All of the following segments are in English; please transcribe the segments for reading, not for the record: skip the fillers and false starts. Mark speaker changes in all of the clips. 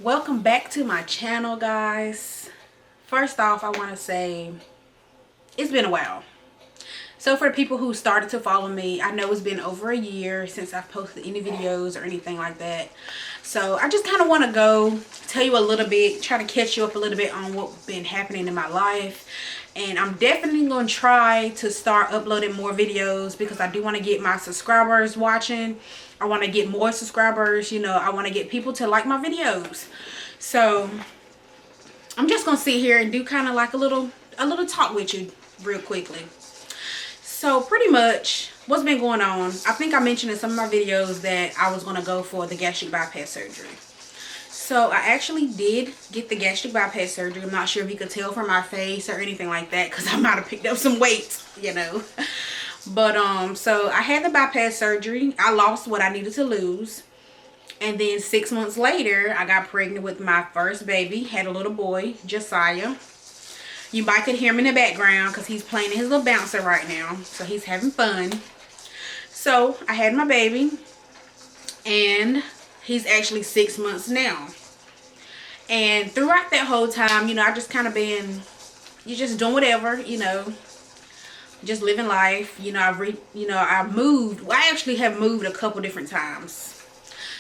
Speaker 1: Welcome back to my channel, guys. First off, I want to say it's been a while. So for the people who started to follow me, I know it's been over a year since I've posted any videos or anything like that. So I just kind of want to go tell you a little bit, try to catch you up a little bit on what's been happening in my life. And I'm definitely going to try to start uploading more videos because I do want to get my subscribers watching. I want to get more subscribers. I want to get people to like my videos. So I'm just going to sit here and do kind of like a little talk with you real quickly. So pretty much what's been going on, I think I mentioned in some of my videos that I was going to go for the gastric bypass surgery. So I actually did get the gastric bypass surgery. I'm not sure if you could tell from my face or anything like that because I might have picked up some weight, But so I had the bypass surgery. I lost what I needed to lose. And then 6 months later, I got pregnant with my first baby. Had a little boy, Josiah. You might could hear him in the background because he's playing his little bouncer right now. So he's having fun. So I had my baby. And he's actually 6 months now. And throughout that whole time, I just kind of been, you're just doing whatever, just living life. I moved. Well, I actually have moved a couple different times.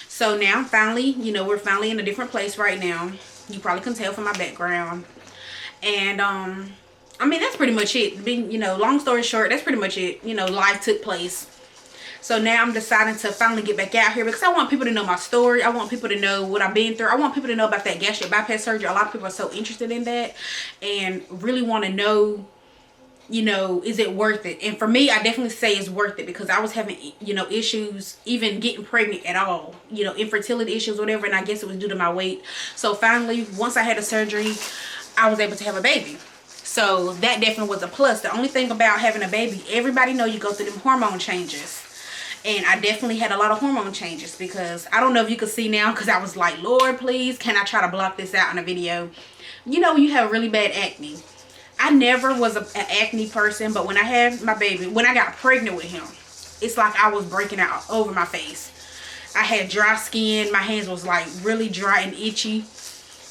Speaker 1: So now finally, we're finally in a different place right now. You probably can tell from my background. And, I mean, that's pretty much it. Long story short, that's pretty much it. Life took place. So now I'm deciding to finally get back out here because I want people to know my story. I want people to know what I've been through. I want people to know about that gastric bypass surgery. A lot of people are so interested in that and really want to know, is it worth it? And for me, I definitely say it's worth it because I was having, issues even getting pregnant at all, infertility issues, whatever. And I guess it was due to my weight. So finally, once I had the surgery, I was able to have a baby. So that definitely was a plus. The only thing about having a baby, everybody know you go through them hormone changes. And I definitely had a lot of hormone changes because I don't know if you can see now because I was like, Lord, please, can I try to block this out in a video? You have really bad acne. I never was an acne person, but when I had my baby, when I got pregnant with him, it's like I was breaking out over my face. I had dry skin. My hands was like really dry and itchy.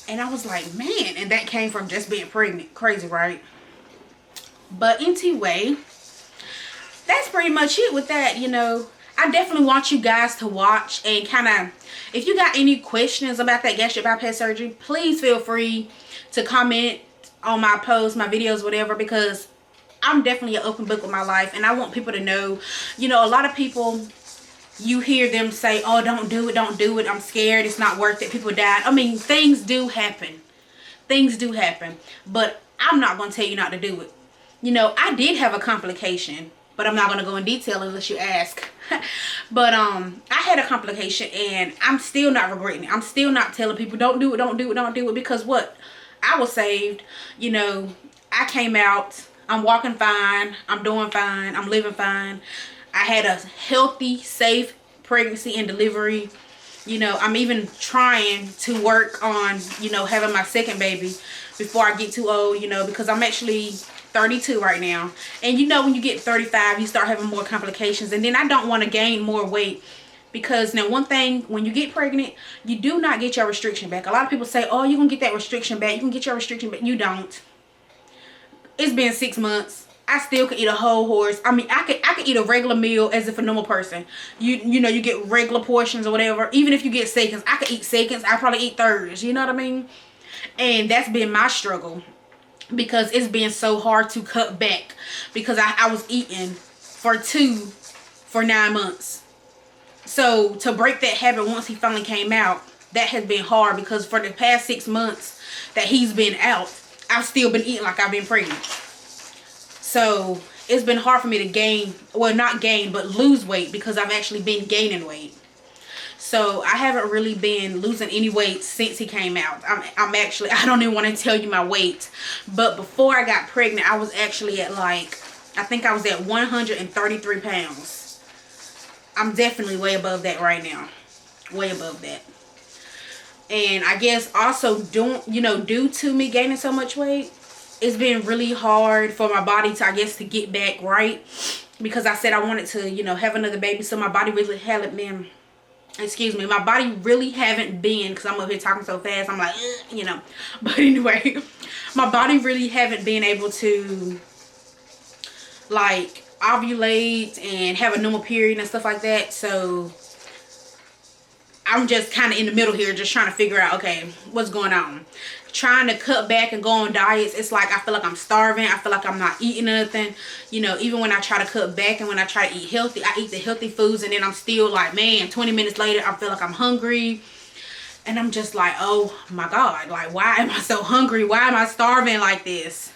Speaker 1: And I was like, man, and that came from just being pregnant. Crazy, right? But anyway, that's pretty much it with that, I definitely want you guys to watch and kind of, if you got any questions about that gastric bypass surgery, please feel free to comment on my posts, my videos, whatever, because I'm definitely an open book with my life and I want people to know, a lot of people, you hear them say, oh, don't do it, I'm scared, it's not worth it, people die. I mean, things do happen, but I'm not going to tell you not to do it. I did have a complication, but I'm not going to go in detail unless you ask. But I had a complication and I'm still not regretting it. I'm still not telling people don't do it because what? I was saved. I came out, I'm walking fine, I'm doing fine, I'm living fine. I had a healthy, safe pregnancy and delivery. I'm even trying to work on, having my second baby before I get too old, because I'm actually 32 right now. And when you get 35, you start having more complications. And then I don't want to gain more weight. Because now one thing, when you get pregnant, you do not get your restriction back. A lot of people say, oh, you're going to get that restriction back. You can get your restriction back. You don't. It's been 6 months. I still could eat a whole horse. I mean, I could eat a regular meal as if a normal person. You get regular portions or whatever. Even if you get seconds, I could eat seconds. I probably eat thirds. You know what I mean? And that's been my struggle. Because it's been so hard to cut back. Because I was eating for 9 months. So to break that habit once he finally came out, that has been hard. Because for the past 6 months that he's been out, I've still been eating like I've been pregnant. So it's been hard for me to gain, well, not gain, but lose weight because I've actually been gaining weight. So I haven't really been losing any weight since he came out. I'm actually, I don't even want to tell you my weight. But before I got pregnant, I was actually at I think I was at 133 pounds. I'm definitely way above that right now. Way above that. And I guess also due to me gaining so much weight, it's been really hard for my body to, I guess, to get back right. Because I said I wanted to, have another baby. So my body really hadn't been excuse me, my body really haven't been, because I'm up here talking so fast, I'm like, you know, but anyway, my body really haven't been able to like ovulate and have a normal period and stuff like that. So I'm just kind of in the middle here, just trying to figure out, okay, what's going on. Trying to cut back and go on diets, it's like I feel like I'm starving. I feel like I'm not eating nothing. You know, even when I try to cut back and when I try to eat healthy, I eat the healthy foods, and then I'm still like, man, 20 minutes later, I feel like I'm hungry. And I'm just like, oh my God, like, why am I so hungry? Why am I starving like this?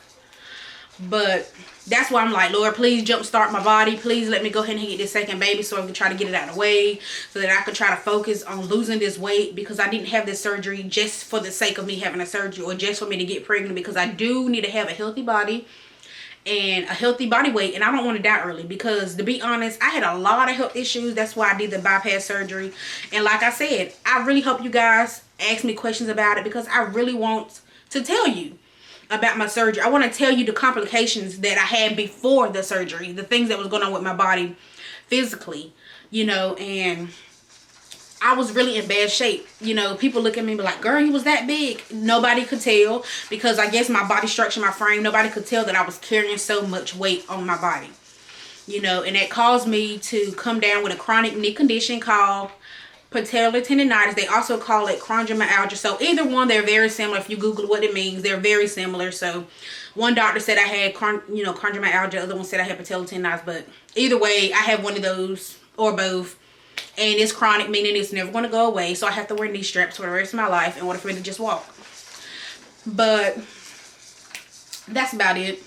Speaker 1: But that's why I'm like, Lord, please jumpstart my body. Please let me go ahead and get this second baby so I can try to get it out of the way, so that I could try to focus on losing this weight, because I didn't have this surgery just for the sake of me having a surgery or just for me to get pregnant, because I do need to have a healthy body and a healthy body weight, and I don't want to die early, because to be honest, I had a lot of health issues. That's why I did the bypass surgery. And like I said, I really hope you guys ask me questions about it, because I really want to tell you about my surgery. I want to tell you the complications that I had before the surgery, the things that was going on with my body physically, you know. And I was really in bad shape. You know, people look at me and be like, girl, you was that big. Nobody could tell, because I guess my body structure, my frame, nobody could tell that I was carrying so much weight on my body, you know. And that caused me to come down with a chronic knee condition called patellar tendonitis. They also call it chondromyalgia. So either one, they're very similar. If you Google what it means, they're very similar. So one doctor said I had chondromyalgia, the other one said I had patellar tendonitis. But either way, I have one of those or both. And it's chronic, meaning it's never going to go away. So I have to wear knee straps for the rest of my life in order for me to just walk. But that's about it.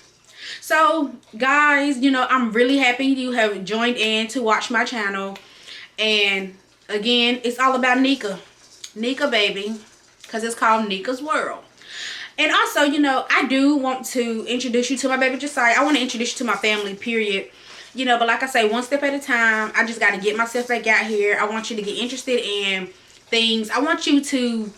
Speaker 1: So guys, you know, I'm really happy you have joined in to watch my channel. And again, it's all about Nika. Nika, baby. Because it's called Nika's World. And also, you know, I do want to introduce you to my baby Josiah. I want to introduce you to my family, period. You know, but like I say, one step at a time. I just got to get myself back out here. I want you to get interested in things. I want you to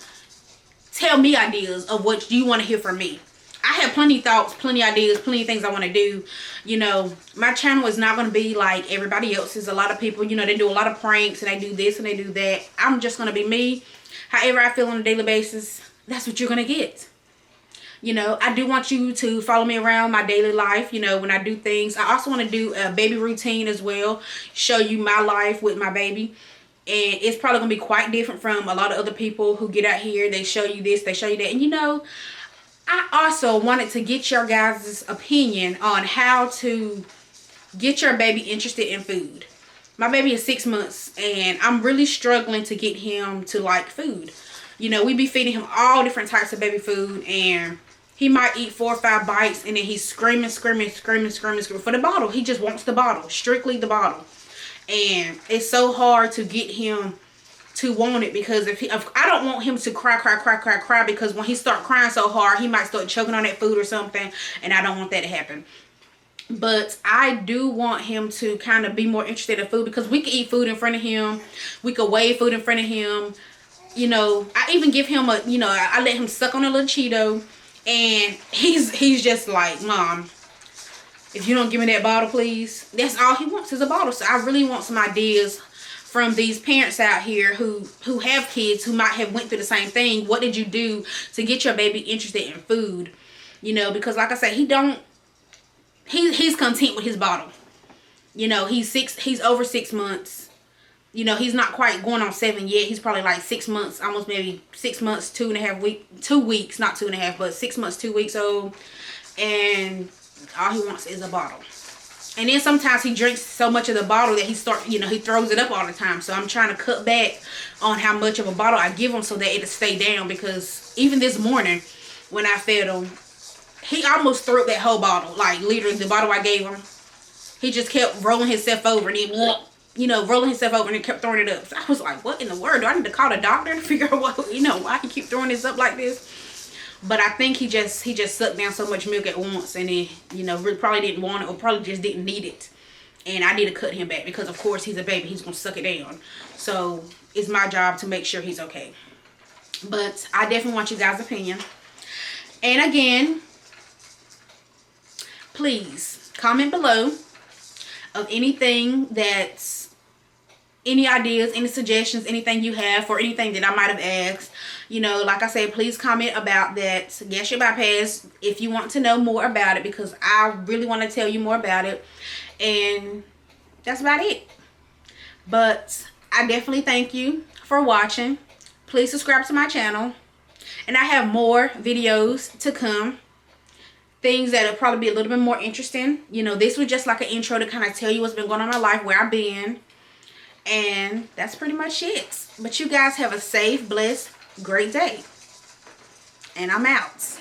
Speaker 1: tell me ideas of what you want to hear from me. I have plenty of thoughts, plenty of ideas, plenty of things I want to do. You know, my channel is not going to be like everybody else's. A lot of people, you know, they do a lot of pranks and they do this and they do that. I'm just going to be me. However I feel on a daily basis, that's what you're going to get. You know, I do want you to follow me around my daily life, you know, when I do things. I also want to do a baby routine as well. Show you my life with my baby. And it's probably going to be quite different from a lot of other people who get out here. They show you this, they show you that. And, you know, I also wanted to get your guys' opinion on how to get your baby interested in food. My baby is 6 months and I'm really struggling to get him to like food. You know, we be feeding him all different types of baby food, and he might eat 4 or 5 bites and then he's screaming for the bottle. He just wants the bottle, strictly the bottle. And it's so hard to get him to want it, because if I don't want him to cry, because when he start crying so hard, he might start choking on that food or something, and I don't want that to happen. But I do want him to kind of be more interested in food, because we can eat food in front of him, we could weigh food in front of him. You know, I even give him a, you know, I let him suck on a little Cheeto, and he's just like, Mom, if you don't give me that bottle, please. That's all he wants is a bottle. So I really want some ideas from these parents out here who have kids who might have went through the same thing. What did you do to get your baby interested in food? You know, because like I said, he's content with his bottle. You know, he's over 6 months. You know, he's not quite going on 7 yet. He's probably like 6 months, almost maybe 6 months, 2.5 weeks, 2 weeks, not 2.5, but 6 months, 2 weeks old. And all he wants is a bottle. And then sometimes he drinks so much of the bottle that he throws it up all the time. So I'm trying to cut back on how much of a bottle I give him so that it'll stay down. Because even this morning when I fed him, he almost threw up that whole bottle. Like literally the bottle I gave him. He just kept rolling himself over and then, you know, rolling himself over and kept throwing it up. So I was like, what in the world? Do I need to call the doctor to figure out what, you know, why he keep throwing this up like this? But I think he just sucked down so much milk at once, and then, you know, really probably didn't want it or probably just didn't need it. And I need to cut him back because, of course, he's a baby. He's going to suck it down. So it's my job to make sure he's okay. But I definitely want you guys' opinion. And again, please comment below of anything that's any ideas, any suggestions, anything you have for anything that I might have asked. You know, like I said, please comment about that gastric bypass if you want to know more about it, because I really want to tell you more about it. And that's about it. But I definitely thank you for watching. Please subscribe to my channel. And I have more videos to come. Things that'll probably be a little bit more interesting. You know, this was just like an intro to kind of tell you what's been going on in my life, where I've been. And that's pretty much it. But you guys have a safe, blessed, great day. And I'm out.